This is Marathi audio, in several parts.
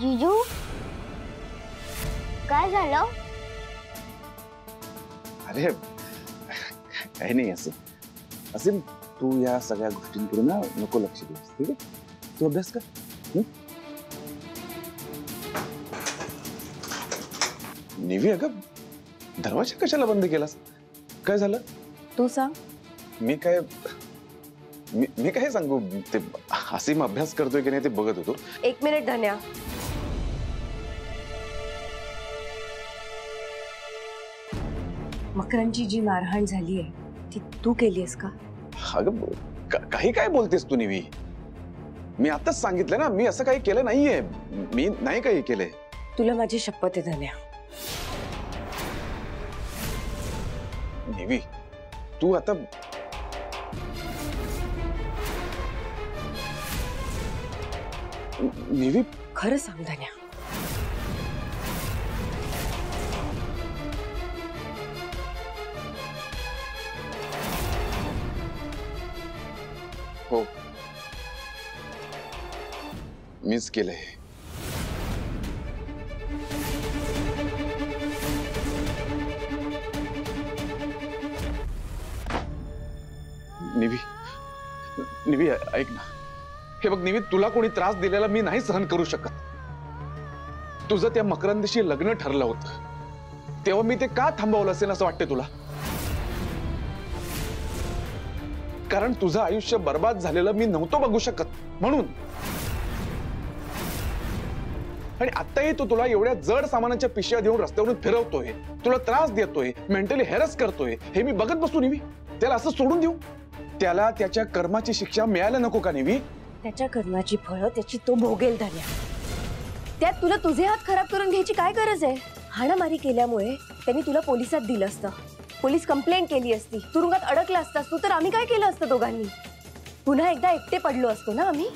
जीजू काय झालं? अरे काही नाही असं असेल. तू या सगळ्या गोष्टींकडे ना नको लक्ष देस, ठीक आहे? तू अभ्यास कर. निवी अगं दरवाजा कशाला बंद केलास? काय झालं तू सांग. मी काय मी काय सांगू? ते असीम अभ्यास करतोय की नाही ते बघत होतो. एक मिनिट धन्या. मकरांची जी मारहाण झाली आहे ती तू केलीस का? अगं काही काय बोलतेस तू निवी? मी आताच सांगितलं ना मी असं काही केलं नाहीये. मी नाही काही केलंय. तुला माझी शपथ आहे धन्या. निवी तू आता निवी खरं सांग धन्या. हो मीच केलंय. निवी निवी ऐक ना. हे बघ निवी तुला कोणी त्रास दिलेला मी नाही सहन करू शकत. तुझं त्या मकरंदशी लग्न ठरलं होतं तेव्हा मी ते का थांबवलं असेल असं वाटतंय तुला? कारण तुझं आयुष्य बर्बाद झालेलं मी नव्हतो बघू शकत म्हणून. आणि आत्ताही तो तुला एवढ्या जड सामानाच्या पिशव्या देऊन रस्त्यावरून फिरवतोय, तुला त्रास देतोय, मेंटली हेरस करतोय, हे मी बघत बसू निवी? त्याला असं सोडून देऊ? त्याला त्याच्या कर्माची शिक्षा मिळायला नको का निवी? त्याच्या कर्माची फळं त्याची तो भोगेल धन्या. त्यात तुला तुझे हात खराब करून घ्यायची काय गरज आहे? हाणामारी केल्यामुळे त्यांनी तुला पोलिसात दिलं असतं. पोलीस कंप्लेंट केली असती, तुरुंगात अडकला असतास तू तर आम्ही काय केलं असतं दोघांनी? पुन्हा एकदा एकटे पडलो असतो ना आम्ही.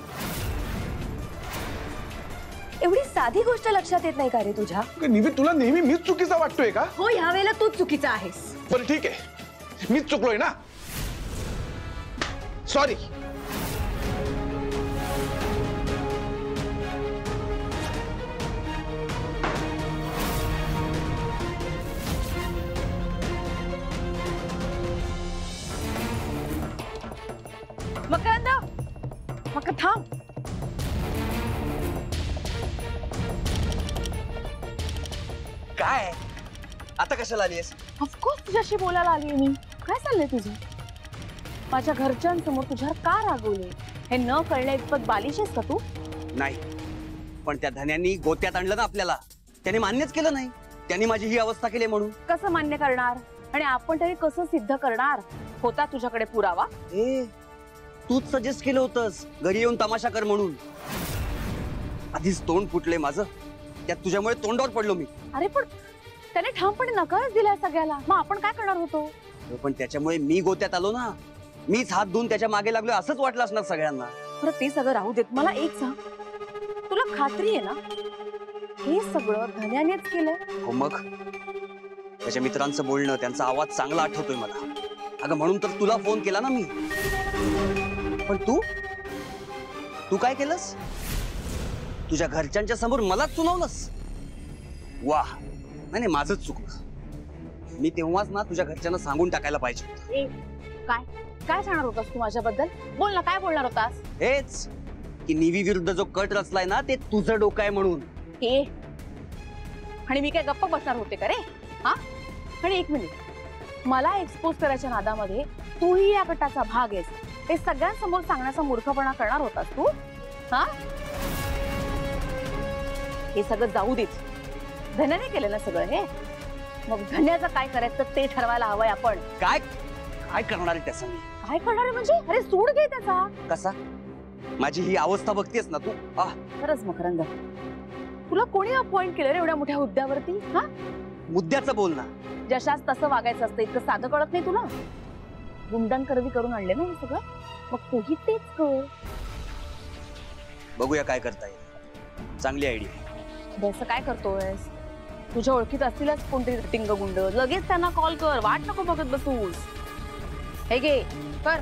एवढी साधी गोष्ट लक्षात येत नाही का रे तुझ्या? निवी तुला नेहमी मीच चुकीचा वाटतोय का? हो ह्या वेळेला तूच चुकीचा आहेस. बरं ठीक आहे मीच चुकलोय ना. सॉरी. मकरंद मकर थांब. काय आता कशाला आलीस? ऑफकोर्स तुझ्याशी बोलायला आली मी. काय चाललंय तुझं? माझ्या घरच्यांसमोर तुझ्यावर का रागवले हे न कळण्या इतपत बालिशेस का तू? नाही पण त्या धन्यांनी गोत्यात आणलं ना आपल्याला. त्याने मान्यच केलं नाही. त्यांनी माझी ही अवस्था केली म्हणून. कसं मान्य करणार आणि आपण तरी कसं सिद्ध करणार? होता तुझ्याकडे पुरावा? तूच सजेस्ट केलं होतंस घरी येऊन तमाशा कर म्हणून. आधीच तोंड फुटले माझं, त्यात तुझ्यामुळे तोंडावर पडलो मी. अरे पण त्याने ठामपणे नकारच दिलाय सगळ्याला. मग आपण काय करणार होतो? पण त्याच्यामुळे मी गोत्यात आलो ना. मीच हात धुवून त्याच्या मागे लागलो असंच वाटलं असणार सगळ्यांना. बरं ते सगळं राहू देत. मला एक सांग, तुला खात्री आहे ना हे सगळं धन्यानेच केलंय? हो मग त्याच्या मित्रांचं बोलणं, त्यांचा आवाज चांगला आठवतोय मला. अगं म्हणून तर तुला फोन केला ना मी. पण तू काय केलंस? तुझ्या घरच्यांच्या समोर मलाच सुनावलंस. वाह. नाही माझंच चुकलं. मी तेव्हाच ना तुझ्या घरच्यांना सांगून टाकायला पाहिजे. काय काय सांगणार होतास तू माझ्याबद्दल? बोल ना, काय बोलणार होतास? हेच की निवी विरुद्ध जो कट रचलाय ना ते तुझं डोकं आहे म्हणून. हे आणि मी काय गप्प बसणार होते का रे? हा. आणि एक मिनिट, मला एक्सपोज करायच्या नादामध्ये तूही या गटाचा भाग आहेस हे सगळ्यांसमोर सांगण्याचा मूर्खपणा करणार होतास तू? हा. हे सगळं जाऊ देत. धन्याने केलं ना सगळं हे. मग धन्याचं काय करायचं ते ठरवायला हवंय आपण. काय काय करणार आहे त्याचा? काय करणार आहे म्हणजे? अरे सूड घे त्याचा. कसा? माझी ही अवस्था बघतेस ना तू. खरंच मकरंद, तुला कोणी अपॉइंट केलं रे एवढ्या मोठ्या हुद्द्यावरती? हा. मुद्द्याचं बोल ना. जशास तसं वागायचं असतं इतकं साधं कळत नाही तुला? गुंडांकरवी करून आणले ना हे सगळं, मग तूही तेच कर. बघूया काय करता येईल. चांगली आयडिया. असं काय करतोयस? तुझ्या ओळखीत असतीलच कोणतरी टिंग गुंड, लगेच त्यांना कॉल कर. वाट नको बघत बसूस. हे घे कर.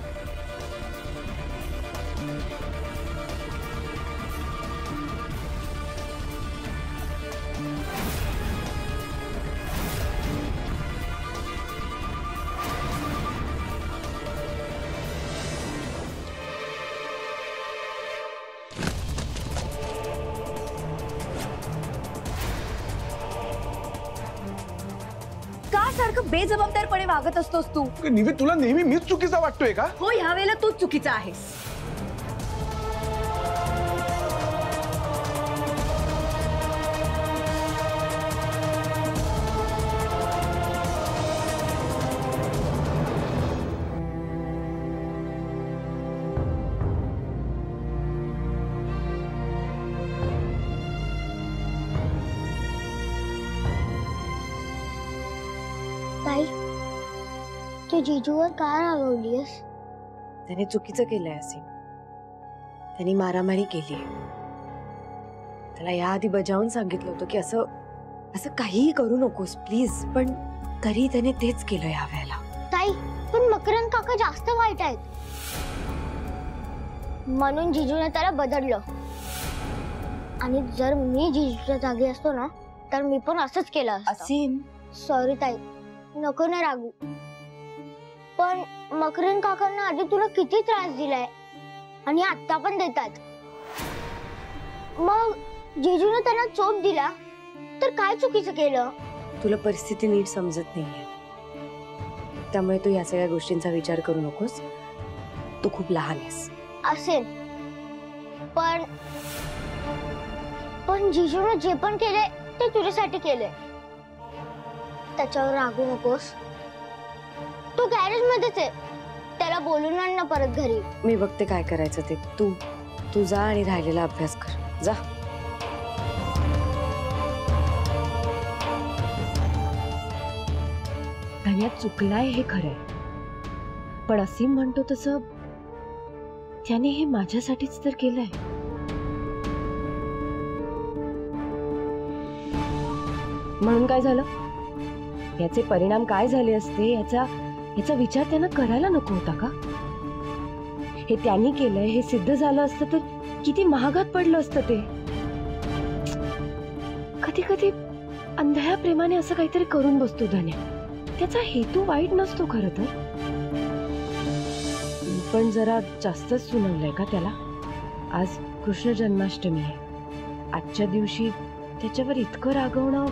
का सारखं बेजबाबदारपणे वागत असतोस तू? निवी तुला नेहमी मीच चुकीचा वाटतोय का? हो, ह्या वेळेला तूच चुकीचा आहेस. ताई, तू जीजूवर का रागवलीस? त्याने चुकीचं केलंय असीम. त्यांनी मारामारी केलीये. त्याला याआधी बजावून सांगितलं होतं की असं असं काहीही करू नकोस प्लीज, पण तरी त्याने तेच केलं या वेळेला. ताई, पण मकरंद काका जास्त वाईट आहेत म्हणून जीजूने त्याला बदललं. आणि जर मी जीजूच्या जागी असतो ना तर मी पण असंच केलं असतं. असीम, सॉरी ताई, नको ना रागू. पण मकरंद काकांना आधी तुला किती त्रास दिलाय आणि आता पण देतात. मग जीजूने त्यांना चोप दिला तर काय चुकीचं केलं? तुला परिस्थिती नीट समजत नाहीये, त्यामुळे तू या सगळ्या गोष्टींचा विचार करू नकोस. तू खूप लहान आहेस. असेल, पण जीजूने जे पण केले ते तुझ्यासाठी केले. त्याच्यावर रागू नकोस. तू गॅरेज मध्येच आहे, त्याला बोलून आण ना परत घरी. मी बघते काय करायचं ते. तू जा आणि राहिलेला अभ्यास कर. जा. धन्यात चुकलाय हे खरंय, पण असीम म्हणतो तसं त्याने हे माझ्यासाठीच तर केलंय. म्हणून काय झालं? याचे परिणाम काय झाले असते याचा विचार त्यांना करायला नको होता का? हे त्यांनी केलंय हे सिद्ध झालं असतं तर किती महागात पडलं असतं ते. कधी कधी अंधळ्या प्रेमाने असं काहीतरी करून बसतो धन्या. त्याचा हेतू वाईट नसतो खरं तर, पण जरा जास्तच सुनावलंय का त्याला. आज कृष्ण जन्माष्टमी आहे. आजच्या दिवशी त्याच्यावर इतकं रागवणं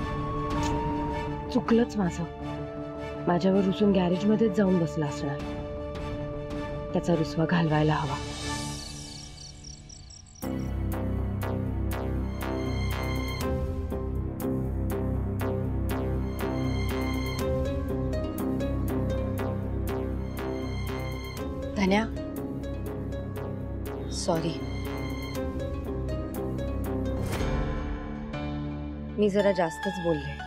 चुकलंच माझं. माझ्यावर रुसून गॅरेज मध्येच जाऊन बसला असणार. त्याचा रुसवा घालवायला हवा. धन्या, सॉरी. मी जरा जास्तच बोलले.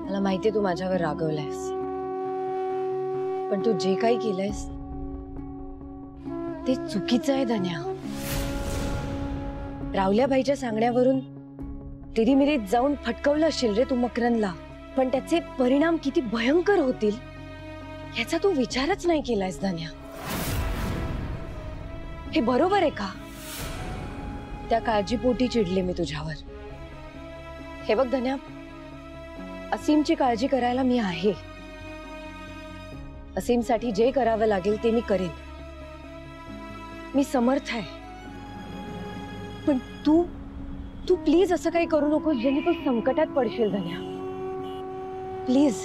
मला माहितीये तू माझ्यावर रागवलायस, पण तू जे काही केलंयस ते चुकीचं आहे धन्या. रावल्याबाईच्या सांगण्यावरून तिरीमिरीत जाऊन फटकवलं असेल रे तू मकरंदला, पण त्याचे परिणाम किती भयंकर होतील याचा तू विचारच नाही केलायस धन्या. हे बरोबर आहे का? त्या काळजीपोटी चिडले मी तुझ्यावर. हे बघ धन्या, असीमची काळजी करायला मी आहे. असीमसाठी जे करावं लागेल ते मी करेन. मी समर्थ आहे. पण तू प्लीज असं काही करू नकोस जेणे तू संकटात पडशील धन्या. प्लीज.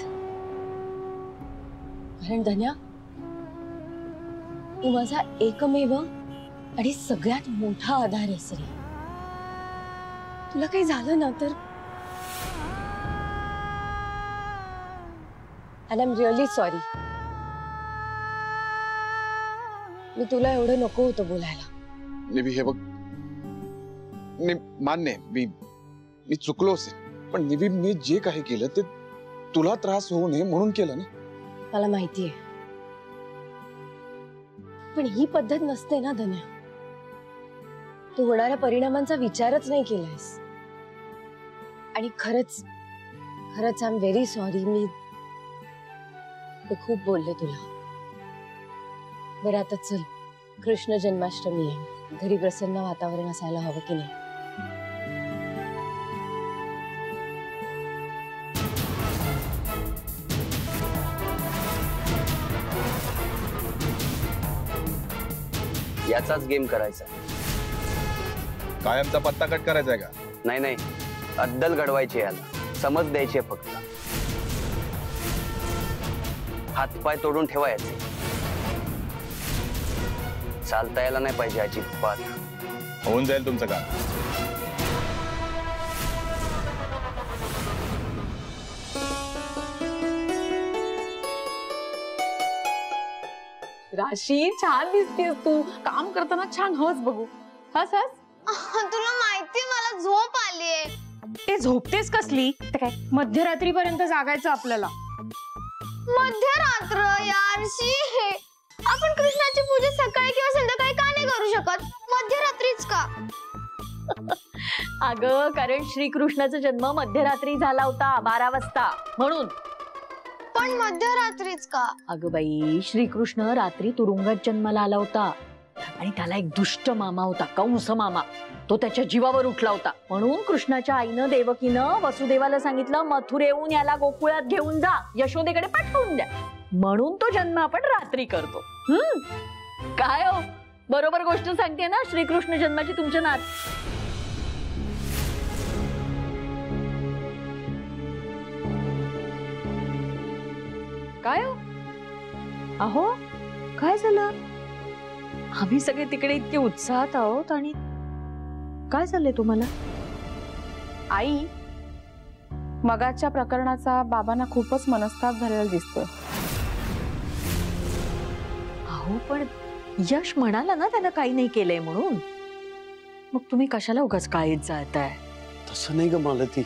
कारण धन्या, तू माझा एकमेव आणि सगळ्यात मोठा आधार आहेस रे. तुला काही झालं ना तर and I'm really sorry. मी तुला एवढं नको होतं बोलायला. निवी हे बघ, मान्य आहे मी चुकलो असेल, पण निवी मी जे काही केलं ते तुला त्रास होऊ नये म्हणून केलं ना. मला माहितीये, पण ही पद्धत नसते ना धन्या. तू होणाऱ्या परिणामांचा विचारच नाही केलायस. आणि खरंच आय एम व्हेरी सॉरी. मी खूप बोलले तुला. बरं आता चल, कृष्ण जन्माष्टमी आहे. घरी प्रसन्न वातावरण असायला हवं की नाही? याचाच गेम करायचा. कायमचा पत्ता कट करायचा आहे का? नाही नाही, अद्दल घडवायची याला, समज द्यायची आहे फक्त. हातपाय तोडून ठेवायचे, चालता यायला नाही पाहिजे अजिबात. होऊन जाईल तुमचं काम. राशी छान दिसतेस तू, काम करताना छान हस बघू. हस हस. तुला माहितीये मला झोप आलीये. ते झोपतेस कसली? तर काय मध्यरात्रीपर्यंत जागायचं आपल्याला? मध्यरात्र यारशी हे आपण कृष्णाची पूजा सकाळी किंवा संध्याकाळी का नाही करू शकत? मध्यरात्रीच का? अगं कारण श्रीकृष्णाचा जन्म मध्यरात्री झाला होता 12 वाजता म्हणून. पण मध्यरात्रीच का? अगं बाई श्रीकृष्ण रात्री तुरुंगात जन्माला आला होता आणि त्याला एक दुष्ट मामा होता, कंस मामा. तो त्याच्या जीवावर उठला होता म्हणून कृष्णाच्या आईनं देवकीनं वसुदेवाला सांगितलं मथुरेहून याला गोकुळात घेऊन जा, यशोदेकडे पाठवून द्या. म्हणून तो जन्म आपण रात्री करतो. काय हो बरोबर गोष्ट सांगते ना श्रीकृष्ण जन्माची तुमच्या नात. काय हो? अहो काय झालं? आम्ही सगळे तिकडे इतके उत्साहात आहोत आणि काय झालंय तुम्हाला? आई, मगाच्या प्रकरणाचा बाबांना खूपच मनस्ताप झालेला दिसतोय. अहो पण यश म्हणाला ना त्यानं काही नाही केलंय म्हणून. मग तुम्ही कशाला उगाच काळीत जाताय? तसं नाही ग मालती,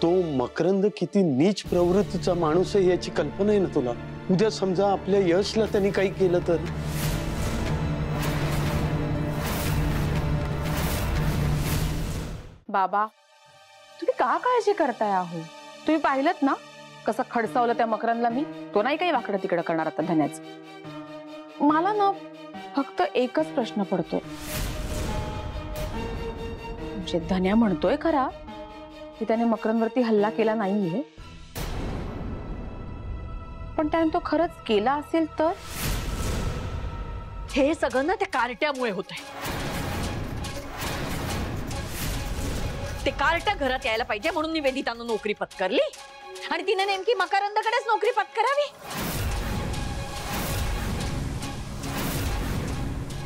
तो मकरंद किती नीच प्रवृत्तीचा माणूस आहे याची कल्पना आहे ना तुला? उद्या समजा आपल्या यशला त्यांनी काही केलं तर? बाबा तुम्ही का काळजी करताय? आहो तुम्ही पाहिलत ना कसं खडसावलं त्या मकरंदला मी. तो नाही काही वाकडं तिकडं करणार आता धन्याचं. मला ना फक्त एकच प्रश्न पडतोय. म्हणजे धन्या म्हणतोय खरा की त्याने मकरंदवरती हल्ला केला नाहीये, पण त्याने तो खरंच केला असेल तर? हे सगळं ना त्या कार्ट्यामुळे होत आहे. ते कार्ट्या घरात यायला पाहिजे म्हणून निवेदितानं नोकरी पत्करली आणि तिने नेमकी मकरंदकडेच नोकरी पत्करावी.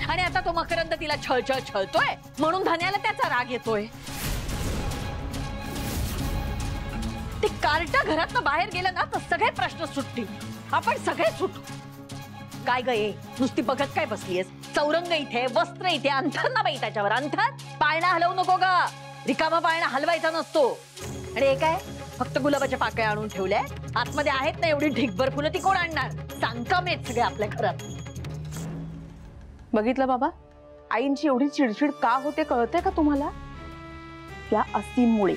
आणि आता तो मकरंद तिला छळतोय म्हणून धन्याला त्याचा राग येतोय. ते कार्ट्या घरातनं बाहेर गेलं ना तर सगळे प्रश्न सुटतील, आपण सगळे सुटू. काय ग ये नुसती बघत काय बसलीयस? चौरंग इथे, वस्त्र इथे, अंथर ना बाई त्याच्यावर अंथर. पाळणा हलवू नको ग, रिकामा पाळणा हलवायचा नसतो. आणि हे काय फक्त गुलाबाच्या पाकळ्या आणून ठेवल्या? आतमध्ये आहेत ना एवढी ढिगभर फुलं, ती कोण आणणार? सांगकामेत सगळे आपल्या घरात. बघितलं बाबा, आईंची एवढी चिडचिड का होते कळतंय का तुम्हाला? या असीमुळे.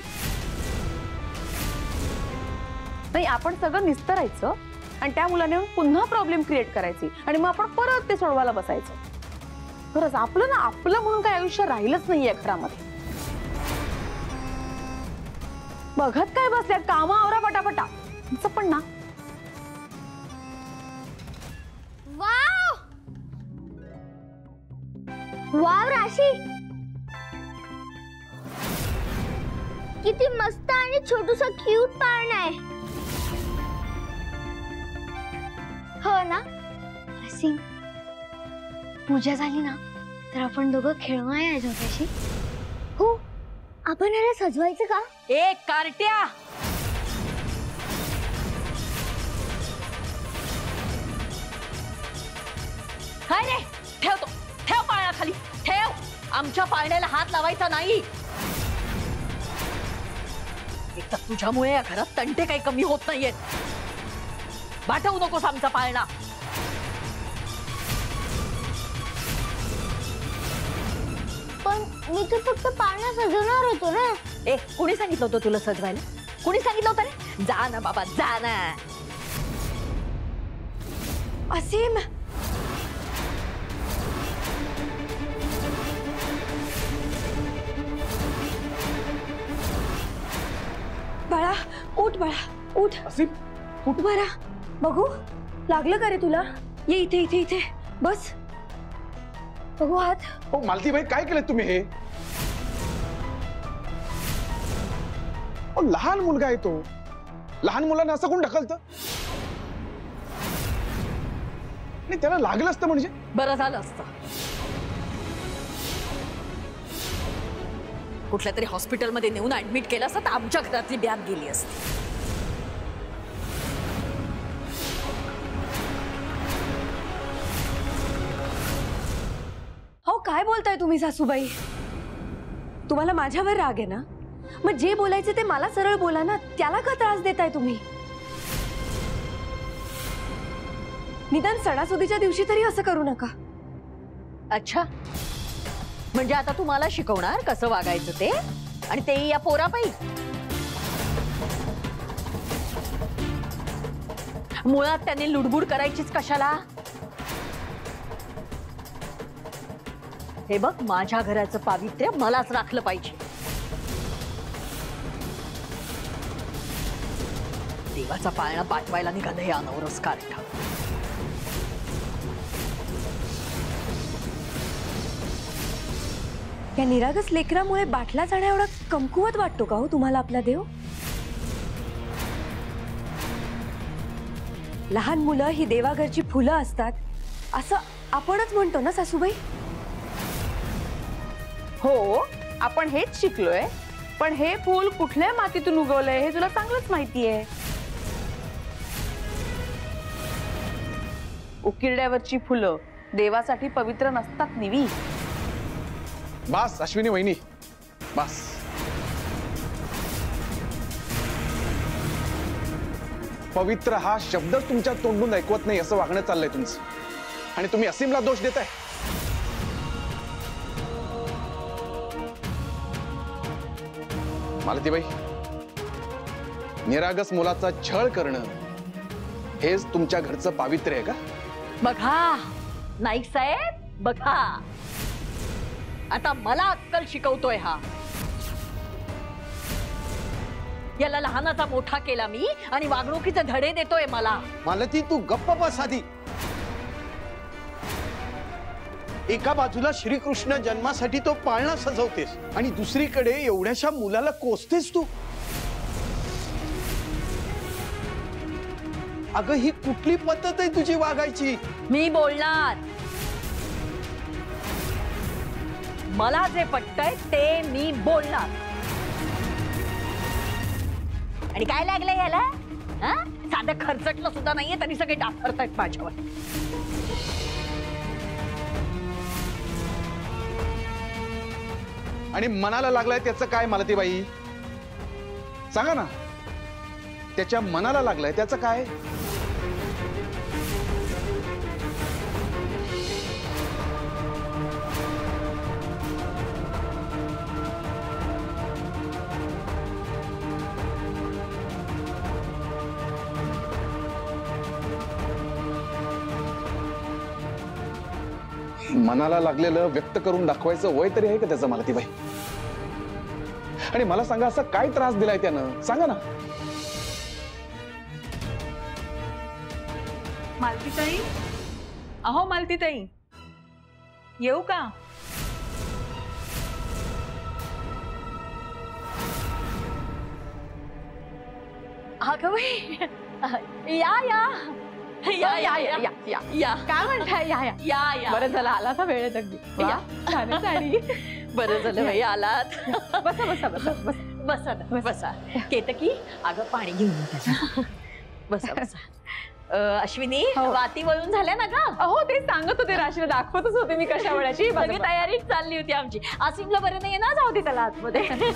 नाही आपण सगळं निस्तरायचं आणि त्या मुलाने पुन्हा प्रॉब्लेम क्रिएट करायची आणि मग आपण परत ते सोडवायला बसायचं. खरंच आपलं ना आपलं म्हणून काय आयुष्य राहिलंच नाहीये घरामध्ये. बघत काय बसल्यात, कामं आवरा पटापटा. तुमचं पण ना. वाव वाव राशी, किती मस्त आणि छोटूसा क्यूट पाळणा आहे. हो ना राशी? पूजा झाली ना तर आपण दोघं खेळवा या झोप्याशी. हो, आपण याला सजवायचं का? ए कार्ट्या, काय रे? ठेवतो, ठेव पाळणा खाली ठेव. आमच्या पाळण्याला हात लावायचा नाही. एक तर तुझ्यामुळे या घरात तंटे काही कमी होत नाहीयेत. वाटवू नकोस आमचा पाळणा. पण मी तर फक्त पाळणा सजवणार होतो ना. ए कोणी सांगितलं होतं तुला सजवायला? कोणी सांगितलं होतं रे? जा ना बाबा जा ना. असीम बाळा उठ, बाळा उठ. असीम उठ बरा, बघू लागलं का रे तुला? ये इथे इथे इथे बस. बघू हात. हो मालतीबाई, काय केलं तुम्ही हे? लहान मुलगा आहे तो. लहान मुलांना असं कोण ढकलतं? नाही, त्याला लागलं असतं म्हणजे. बरं झालं असतं. कुठल्या तरी हॉस्पिटलमध्ये नेऊन ऍडमिट केलं असतं तर आमच्या घरातली बॅग गेली असती. हो काय बोलताय तुम्ही सासूबाई? तुम्हाला माझ्यावर राग आहे ना? मग जे बोलायचे ते मला सरळ बोला ना. त्याला का त्रास देताय तुम्ही? निदान सणासुदीच्या दिवशी तरी असं करू नका. अच्छा, म्हणजे आता तुम्हाला शिकवणार कसं वागायचं ते, आणि तेही या पोरापायी? मुळात त्यांनी लुडबुड करायचीच कशाला? हे बघ, माझ्या घराचं पावित्र्य मलाच राखलं पाहिजे. देवाचा पाळणा पाठवायला निघालं हे अनवरस कार्ट. या निरागस लेकरामुळे बाटला जाण्या एवढा कमकुवत वाटतो का हो तुम्हाला आपला देव? लहान मुलं ही देवाघरची फुलं असतात असं आपणच म्हणतो ना सासूबाई? हो, आपण हेच शिकलोय. पण हे फूल कुठल्या मातीतून उगवलंय हे तुला चांगलंच माहितीये. उकिरड्यावरची फुलं देवासाठी पवित्र नसतात निवी. बस अश्विनी वहिनी, बस. पवित्र हा शब्दच तुमच्या तोंडून ऐकवत नाही असं वागणं चाललंय तुमचं. आणि तुम्ही असीमला दोष देताय. मालतीबाई, निरागस मुलाचा छळ करणं हेच तुमच्या घरचं पावित्र्य आहे का? बघा नाईक साहेब, बघा आता मला अक्कल शिकवतोय हा. याला लहानाचा मोठा केला मी आणि वागणुकीचे धडे देतोय मला. मालती, तू गप्प बस आधी. एका बाजूला श्रीकृष्ण जन्मासाठी तो पाळणा सजवतेस आणि दुसरीकडे एवढ्याशा मुलाला कोसतेस तू. अगं, ही कुठली पद्धत आहे तुझी वागायची? मी बोलणार. मला जे पटतंय ते मी बोलणार. आणि काय लागलंय याला? साधं खर्चटलं सुद्धा नाहीये तरी सगळे डाग करतायत माझ्यावर. आणि मनाला लागलाय त्याचं काय मालतीबाई? सांगा ना. त्याच्या मनाला लागलाय त्याचं काय? मनाला लागलेलं व्यक्त करून दाखवायचं वय तरी आहे का त्याचं मालतीबाई? आणि मला सांगा, असं काय त्रास दिलाय त्यानं? सांगा ना. मालतीताई, अहो मालतीताई, येऊ का? अगं बाई, या या या या या या या या. काय म्हणताय? या या या या. बरं झालं आला था वेळेत अगदी. या. छानच आणि बरं झालं बाई आलात. बसा बसा बसा बसा. बसा ना, बसा. केतकी, अगं पाणी घेऊन ये त्याचं. बसा बसा. अश्विनी, वाती वळून झाल्या ना का? अहो ते सांगत होते, राशीला दाखवतच होते मी कशा वळाची. सगळी तयारी चालली होती आमची. आसिमला बरं नाही ना, जाऊ दे त्याला आतमध्ये.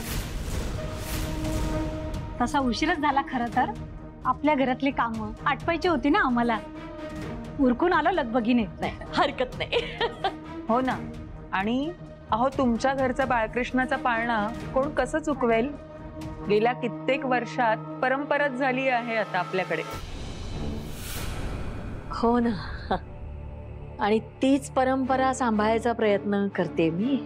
तसा उशीरच झाला खरं तर. आपल्या घरातली कामं आटपायची होती ना आम्हाला. उरकून आलो लगबगीने. नाही, हरकत नाही. हो ना. आणि अहो तुमच्या घरचा बाळकृष्णाचा पाळणा कोण कसं चुकवेल? गेल्या कित्येक वर्षात परंपराच झाली आहे आता आपल्याकडे. हो ना. आणि तीच परंपरा सांभाळायचा प्रयत्न करते मी.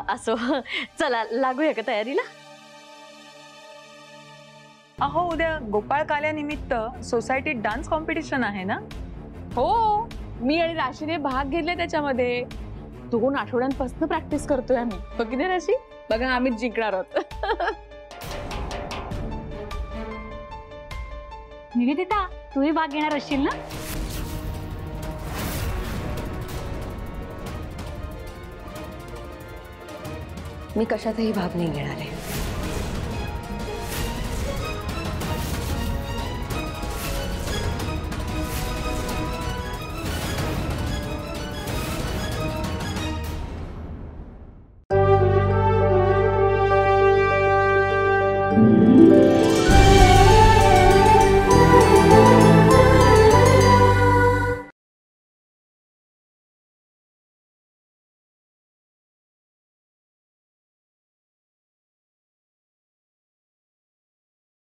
असो, चला लागूया का तयारीला? अहो उद्या गोपाळ काल्यानिमित्त सोसायटीत डान्स कॉम्पिटिशन आहे ना? हो, मी आणि राशीने भाग घेतले त्याच्यामध्ये. 2 आठवड्यांपासून प्रॅक्टिस करतोय आम्ही. हो की नाही राशी? बघा आम्हीच जिंकणार आहोत. निवेदिता, तूही भाग घेणार असशील ना? मी कशातही भाग नाही घेणार आहे.